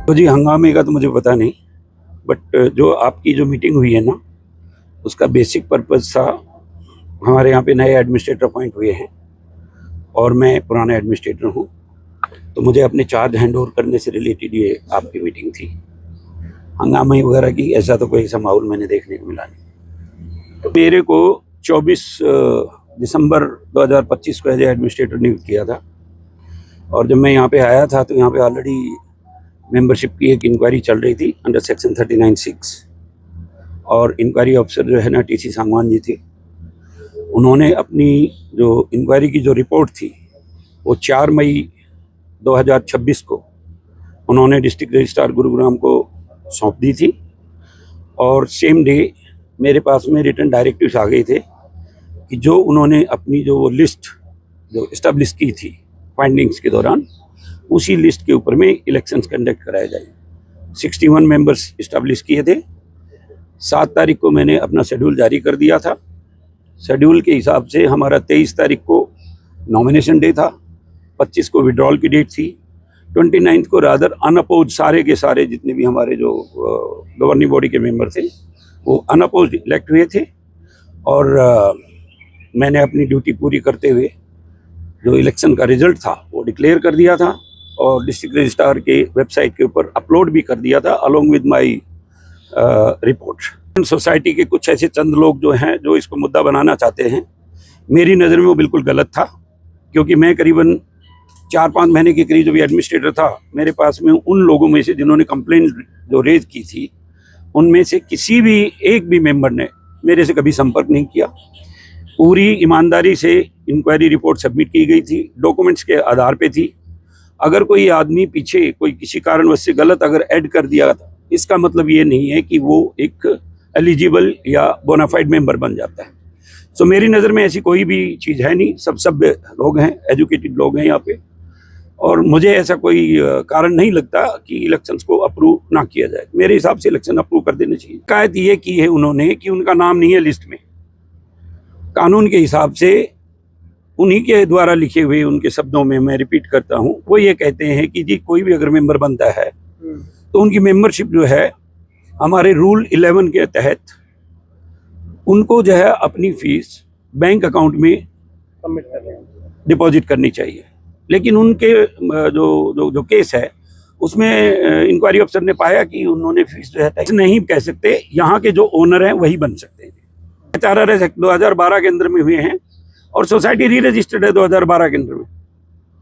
तो जी हंगामे का तो मुझे पता नहीं, बट जो आपकी जो मीटिंग हुई है ना, उसका बेसिक पर्पस था, हमारे यहाँ पे नए एडमिनिस्ट्रेटर अपॉइंट हुए हैं और मैं पुराना एडमिनिस्ट्रेटर हूँ, तो मुझे अपने चार्ज हैंड ओवर करने से रिलेटेड ये आपकी मीटिंग थी। हंगामे वगैरह की ऐसा तो कोई माहौल मैंने देखने को मिला नहीं। तो मेरे को 24 दिसंबर 2025 को एज एडमिनिस्ट्रेटर नियुक्त किया था, और जब मैं यहाँ पे आया था तो यहाँ पे ऑलरेडी मेंबरशिप की एक इंक्वायरी चल रही थी अंडर सेक्शन 39(6), और इंक्वायरी ऑफिसर जो है ना टीसी सांगवान जी थे, उन्होंने अपनी जो इंक्वायरी की जो रिपोर्ट थी वो 4 मई 2026 को उन्होंने डिस्ट्रिक्ट रजिस्ट्रार गुरुग्राम को सौंप दी थी, और सेम डे मेरे पास में रिटर्न डायरेक्टिव्स आ गए थे कि जो उन्होंने अपनी जो वो लिस्ट जो इस्टेब्लिश की थी फाइंडिंग्स के दौरान, उसी लिस्ट के ऊपर में इलेक्शंस कंडक्ट कराए जाए। 61 मेंबर्स इस्टेब्लिश किए थे। 7 तारीख को मैंने अपना शेड्यूल जारी कर दिया था। शेड्यूल के हिसाब से हमारा 23 तारीख को नॉमिनेशन डे था, 25 को विड्रॉल की डेट थी, 29 को रादर अनअपोज सारे के सारे जितने भी हमारे जो गवर्निंग बॉडी के मेंबर थे वो अनअपोज इलेक्ट हुए थे, और मैंने अपनी ड्यूटी पूरी करते हुए जो इलेक्शन का रिजल्ट था वो डिक्लेयर कर दिया था और डिस्ट्रिक्ट रजिस्ट्रार के वेबसाइट के ऊपर अपलोड भी कर दिया था along with my report. Society के कुछ ऐसे चंद लोग जो हैं जो इसको मुद्दा बनाना चाहते हैं, मेरी नज़र में वो बिल्कुल गलत था, क्योंकि मैं करीबन 4-5 महीने के करीब जब एडमिनिस्ट्रेटर था, मेरे पास में उन लोगों में से जिन्होंने कंप्लेंट जो रेज की थी, उनमें से किसी भी एक भी मेंबर ने मेरे से कभी संपर्क नहीं किया। पूरी ईमानदारी से इंक्वायरी रिपोर्ट सबमिट की गई थी, डॉक्यूमेंट्स के आधार पे थी। अगर कोई आदमी पीछे कोई किसी कारणवश से गलत अगर ऐड कर दिया था, इसका मतलब ये नहीं है कि वो एक एलिजिबल या बोनाफाइड मेंबर बन जाता है। सो मेरी नज़र में ऐसी कोई भी चीज़ है नहीं, सब सभ्य लोग हैं, एजुकेटेड लोग हैं यहाँ पे, और मुझे ऐसा कोई कारण नहीं लगता कि इलेक्शंस को अप्रूव ना किया जाए। मेरे हिसाब से इलेक्शन अप्रूव कर देने चाहिए। शिकायत ये की है उन्होंने कि उनका नाम नहीं है लिस्ट में। कानून के हिसाब से उन्हीं के द्वारा लिखे हुए उनके शब्दों में मैं रिपीट करता हूँ, वो ये कहते हैं कि जी कोई भी अगर मेंबर बनता है तो उनकी मेंबरशिप जो है हमारे रूल 11 के तहत उनको जो है अपनी फीस बैंक अकाउंट में डिपॉजिट करनी चाहिए। लेकिन उनके जो केस है उसमें इंक्वायरी अफसर ने पाया कि उन्होंने फीस जो है टैक्स नहीं कह सकते, यहाँ के जो ओनर हैं वही बन सकते हैं। HRRS एक्ट 2012 के अंदर में हुए हैं और सोसाइटी री रजिस्टर्ड है 2012 के अंदर में।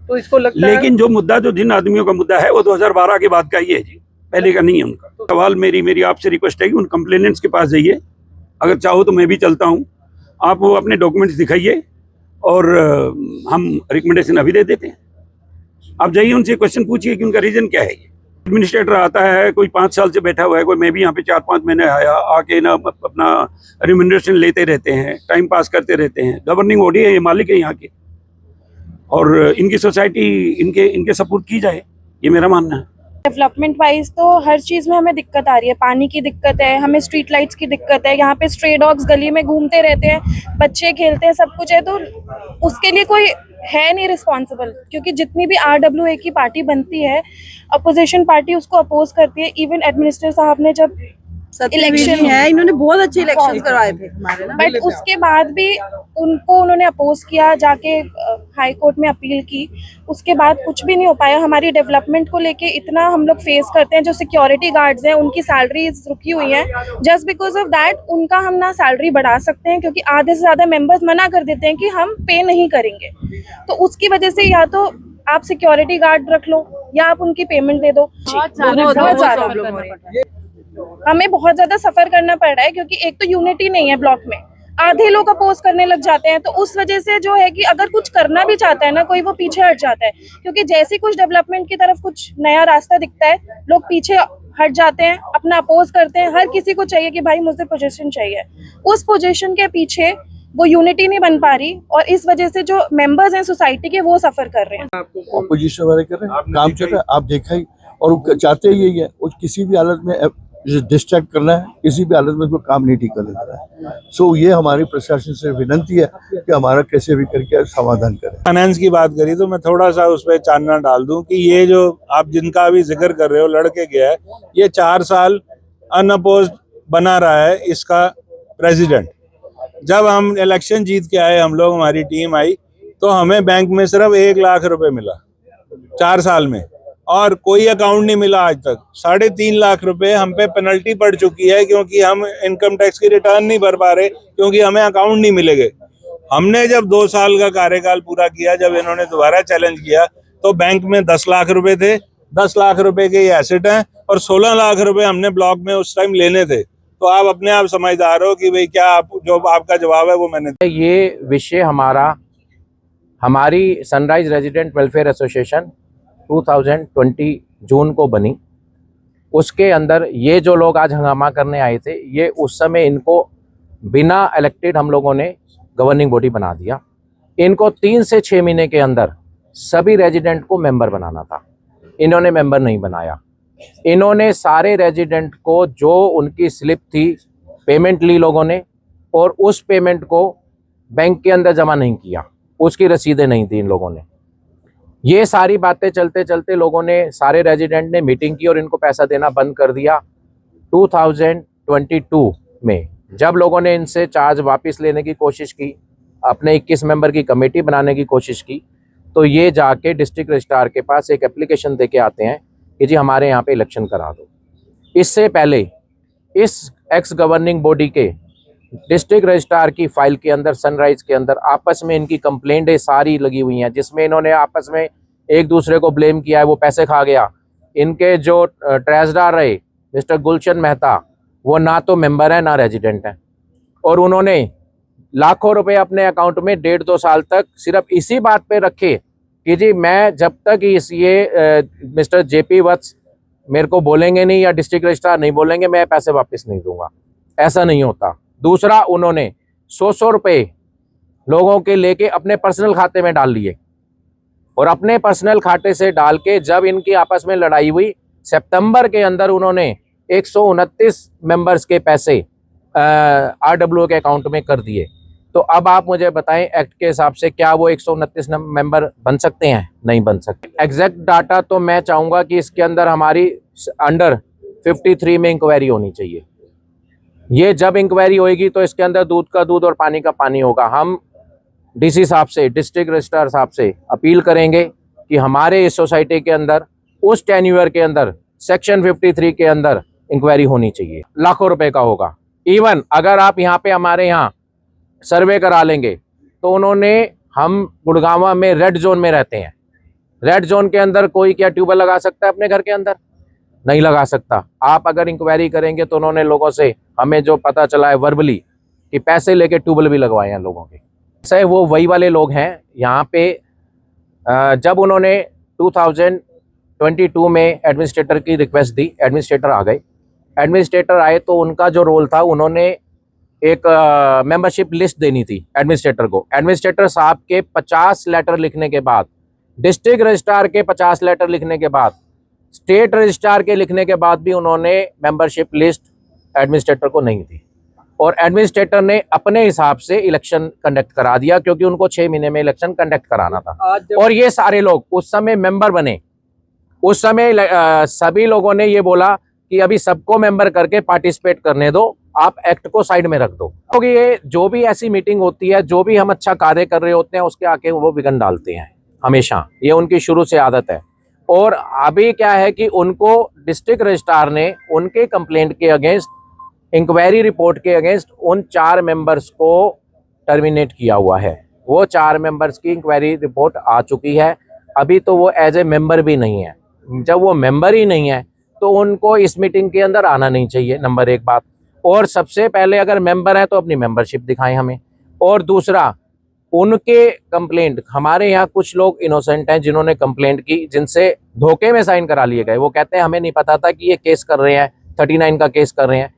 तो इसको लगता लेकिन जो मुद्दा जो जिन आदमियों का मुद्दा है वो 2012 के बाद का ही है जी, पहले का नहीं है उनका। तो सवाल मेरी आपसे रिक्वेस्ट है कि उन कंप्लेनेंट्स के पास जाइए, अगर चाहो तो मैं भी चलता हूँ, आप वो अपने डॉक्यूमेंट्स दिखाइए और हम रिकमेंडेशन अभी दे देते हैं। आप जाइए उनसे क्वेश्चन पूछिए कि उनका रीजन क्या है। एडमिनिस्ट्रेटर आता है, कोई 5 साल से बैठा हुआ है, कोई मैं भी यहाँ पे 4-5 महीने आया, आके ना अपना रिम्यूनरेशन लेते रहते हैं, टाइम पास करते रहते हैं। गवर्निंग बॉडी है, ये मालिक है यहाँ के, और इनकी सोसाइटी इनके सपोर्ट की जाए, ये मेरा मानना है। डेवलपमेंट वाइज तो हर चीज़ में हमें दिक्कत आ रही है। पानी की दिक्कत है, हमें स्ट्रीट लाइट्स की दिक्कत है, यहाँ पे स्ट्रे डॉग्स गली में घूमते रहते हैं, बच्चे खेलते हैं, सब कुछ है, तो उसके लिए कोई है नहीं रिस्पॉन्सिबल। क्योंकि जितनी भी RWA की पार्टी बनती है, अपोजिशन पार्टी उसको अपोज करती है। इवन एडमिनिस्ट्रेटर साहब ने जब इलेक्शन है, इन्होंने बहुत अच्छे इलेक्शन करवाए थे हमारे ना, बट उसके बाद भी उन्होंने अपोज किया, जाके हाई कोर्ट में अपील की, उसके बाद कुछ भी नहीं हो पाया। हमारी डेवलपमेंट को लेके इतना हम लोग फेस करते हैं। जो सिक्योरिटी गार्ड्स हैं उनकी सैलरीज रुकी हुई हैं, जस्ट बिकॉज ऑफ दैट उनका हम ना सैलरी बढ़ा सकते हैं, क्योंकि आधे से ज़्यादा मेंबर्स मना कर देते हैं कि हम पे नहीं करेंगे। तो उसकी वजह से या तो आप सिक्योरिटी गार्ड रख लो या आप उनकी पेमेंट दे दो। हमें बहुत ज्यादा सफर करना पड़ रहा है, क्योंकि एक तो यूनिटी नहीं है ब्लॉक में, आधे लोग अपोज करने लग जाते हैं। तो उस वजह से जो है कि अगर कुछ करना भी चाहता है ना कोई, वो पीछे हट जाता है। क्योंकि जैसे कुछ डेवलपमेंट की तरफ कुछ नया रास्ता दिखता है, लोग पीछे हट जाते हैं, अपना अपोज करते हैं। हर किसी को चाहिए कि भाई मुझे पोजीशन चाहिए। उस पोजीशन के पीछे वो यूनिटी नहीं बन पा रही, और इस वजह से जो मेंबर्स हैं सोसाइटी के वो सफर कर रहे हैं। अपोजिशन वाले कर रहे हैं, काम चल रहा है, आप देखा ही, और चाहते ही यही है, वो किसी भी हालत में इसे डिस्ट्रैक्ट करना है, किसी भी हालत में इसको काम नहीं ठीक करने देना है। सो ये हमारी प्रशासन से विनती है कि हमारा कैसे भी करके समाधान करें। फाइनेंस की बात करी तो मैं थोड़ा सा उस पर चानना डाल दूं कि ये जो आप जिनका अभी जिक्र कर रहे हो लड़के गया है, ये 4 साल अनअपोज्ड बना रहा है इसका प्रेसिडेंट। जब हम इलेक्शन जीत के आए, हम लोग, हमारी टीम आई, तो हमें बैंक में सिर्फ 1 लाख रुपए मिला 4 साल में, और कोई अकाउंट नहीं मिला आज तक। 3.5 लाख रुपए हम पे पेनल्टी पड़ चुकी है क्योंकि हम इनकम टैक्स की रिटर्न नहीं भर पा रहे, क्योंकि हमें अकाउंट नहीं मिलेंगे। हमने जब 2 साल का कार्यकाल पूरा किया, जब इन्होंने दोबारा चैलेंज किया, तो बैंक में 10 लाख रुपए थे। 10 लाख रुपए के ये एसेट हैं और 16 लाख रुपए हमने ब्लॉक में उस टाइम लेने थे। तो आप अपने आप समझदार हो कि भाई क्या आप, जो आपका जवाब है वो मैंने। ये विषय हमारी सनराइज रेजिडेंट वेलफेयर एसोसिएशन 2020 जून को बनी। उसके अंदर ये जो लोग आज हंगामा करने आए थे, ये उस समय इनको बिना इलेक्टेड हम लोगों ने गवर्निंग बॉडी बना दिया। इनको 3 से 6 महीने के अंदर सभी रेजिडेंट को मेंबर बनाना था, इन्होंने मेंबर नहीं बनाया। इन्होंने सारे रेजिडेंट को जो उनकी स्लिप थी पेमेंट ली लोगों ने, और उस पेमेंट को बैंक के अंदर जमा नहीं किया, उसकी रसीदें नहीं थी इन लोगों ने। ये सारी बातें चलते चलते लोगों ने, सारे रेजिडेंट ने मीटिंग की और इनको पैसा देना बंद कर दिया। 2022 में जब लोगों ने इनसे चार्ज वापस लेने की कोशिश की, अपने 21 मेंबर की कमेटी बनाने की कोशिश की, तो ये जाके डिस्ट्रिक्ट रजिस्ट्रार के पास एक एप्लीकेशन दे के आते हैं कि जी हमारे यहाँ पे इलेक्शन करा दो। इससे पहले इस एक्स गवर्निंग बॉडी के डिस्ट्रिक्ट रजिस्ट्रार की फाइल के अंदर, सनराइज के अंदर, आपस में इनकी कंप्लेंटें सारी लगी हुई हैं, जिसमें इन्होंने आपस में एक दूसरे को ब्लेम किया है वो पैसे खा गया। इनके जो ट्रेजरर रहे मिस्टर गुलशन मेहता, वो ना तो मेंबर है ना रेजिडेंट है, और उन्होंने लाखों रुपए अपने अकाउंट में 1.5-2 साल तक सिर्फ इसी बात पे रखे कि जी मैं जब तक मिस्टर जेपी वत्स मेरे को बोलेंगे नहीं या डिस्ट्रिक्ट रजिस्ट्रार नहीं बोलेंगे, मैं पैसे वापस नहीं दूंगा। ऐसा नहीं होता। दूसरा, उन्होंने 100 रुपए लोगों के लेके अपने पर्सनल खाते में डाल लिए, और अपने पर्सनल खाते से डाल के जब इनकी आपस में लड़ाई हुई, सितंबर के अंदर उन्होंने 129 मेंबर्स के पैसे RWO के अकाउंट में कर दिए। तो अब आप मुझे बताएं, एक्ट के हिसाब से क्या वो 129 मेंबर बन सकते हैं? नहीं बन सकते। एग्जैक्ट डाटा तो मैं चाहूँगा कि इसके अंदर हमारी अंडर 53 में इंक्वायरी होनी चाहिए। ये जब इंक्वायरी होएगी तो इसके अंदर दूध का दूध और पानी का पानी होगा। हम डीसी साहब से, डिस्ट्रिक्ट रजिस्ट्रार साहब से अपील करेंगे कि हमारे इस सोसाइटी के अंदर उस टेन्यूअर के अंदर सेक्शन 53 के अंदर इंक्वायरी होनी चाहिए। लाखों रुपए का होगा। इवन अगर आप यहाँ पे हमारे यहाँ सर्वे करा लेंगे तो उन्होंने, हम गुड़गांवा में रेड जोन में रहते हैं, रेड जोन के अंदर कोई क्या ट्यूबवेल लगा सकता है अपने घर के अंदर? नहीं लगा सकता। आप अगर इंक्वायरी करेंगे तो उन्होंने लोगों से, हमें जो पता चला है वर्बली, कि पैसे लेके ट्यूबवेल भी लगवाए हैं लोगों के। से वो वही वाले लोग हैं यहाँ पे। जब उन्होंने 2022 में एडमिनिस्ट्रेटर की रिक्वेस्ट दी, एडमिनिस्ट्रेटर आ गए। एडमिनिस्ट्रेटर आए तो उनका जो रोल था, उन्होंने एक मेंबरशिप लिस्ट देनी थी एडमिनिस्ट्रेटर को। एडमिनिस्ट्रेटर साहब के 50 लेटर लिखने के बाद, डिस्ट्रिक्ट रजिस्ट्रार के 50 लेटर लिखने के बाद, स्टेट रजिस्ट्रार के लिखने के बाद भी उन्होंने मेंबरशिप लिस्ट एडमिनिस्ट्रेटर को नहीं दी, और एडमिनिस्ट्रेटर ने अपने हिसाब से इलेक्शन कंडक्ट करा दिया, क्योंकि उनको 6 महीने में इलेक्शन कंडक्ट कराना था। और ये सारे लोग उस समय मेंबर बने। उस समय सभी लोगों ने ये बोला कि अभी सबको मेंबर करके पार्टिसिपेट करने दो, आप एक्ट को साइड में रख दो। क्योंकि ये जो भी ऐसी मीटिंग होती है, जो भी हम अच्छा कार्य कर रहे होते हैं, उसके आके वो विघ्न डालते हैं हमेशा। ये उनकी शुरू से आदत है। और अभी क्या है कि उनको डिस्ट्रिक्ट रजिस्ट्रार ने उनके कंप्लेंट के अगेंस्ट, इंक्वायरी रिपोर्ट के अगेंस्ट, उन 4 मेंबर्स को टर्मिनेट किया हुआ है। वो 4 मेंबर्स की इंक्वायरी रिपोर्ट आ चुकी है। अभी तो वो एज ए मेंबर भी नहीं है। जब वो मेंबर ही नहीं है तो उनको इस मीटिंग के अंदर आना नहीं चाहिए, नंबर 1 बात। और सबसे पहले अगर मेंबर है तो अपनी मेंबरशिप दिखाएं हमें। और दूसरा, उनके कंप्लेंट, हमारे यहाँ कुछ लोग इनोसेंट हैं जिन्होंने कंप्लेंट की, जिनसे धोखे में साइन करा लिए गए। वो कहते हैं हमें नहीं पता था कि ये केस कर रहे हैं, 39 का केस कर रहे हैं।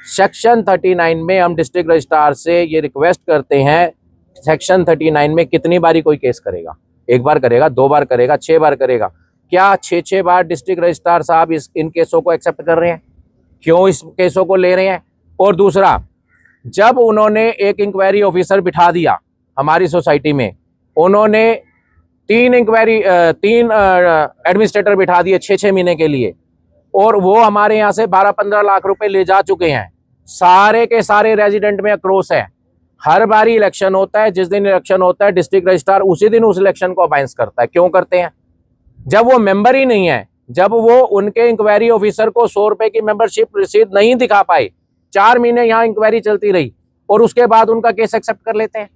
सेक्शन 39 में हम डिस्ट्रिक्ट रजिस्ट्रार से ये रिक्वेस्ट करते हैं, सेक्शन 39 में कितनी बारी कोई केस करेगा? 1 बार करेगा, 2 बार करेगा, 6 बार करेगा? क्या 6 बार डिस्ट्रिक्ट रजिस्ट्रार साहब इन केसों को एक्सेप्ट कर रहे हैं? क्यों इस केसों को ले रहे हैं। और दूसरा, जब उन्होंने एक इंक्वायरी ऑफिसर बिठा दिया हमारी सोसाइटी में, उन्होंने 3 एडमिनिस्ट्रेटर बिठा दिए 6-6 महीने के लिए, और वो हमारे यहाँ से 12-15 लाख रुपए ले जा चुके हैं। सारे के सारे रेजिडेंट में आक्रोश है। हर बारी इलेक्शन होता है, जिस दिन इलेक्शन होता है डिस्ट्रिक्ट रजिस्ट्रार उसी दिन उस इलेक्शन को अबाउंस करता है। क्यों करते हैं? जब वो मेंबर ही नहीं है, जब वो उनके इंक्वायरी ऑफिसर को 100 रुपए की मेंबरशिप रसीद नहीं दिखा पाए, 4 महीने यहाँ इंक्वायरी चलती रही और उसके बाद उनका केस एक्सेप्ट कर लेते हैं।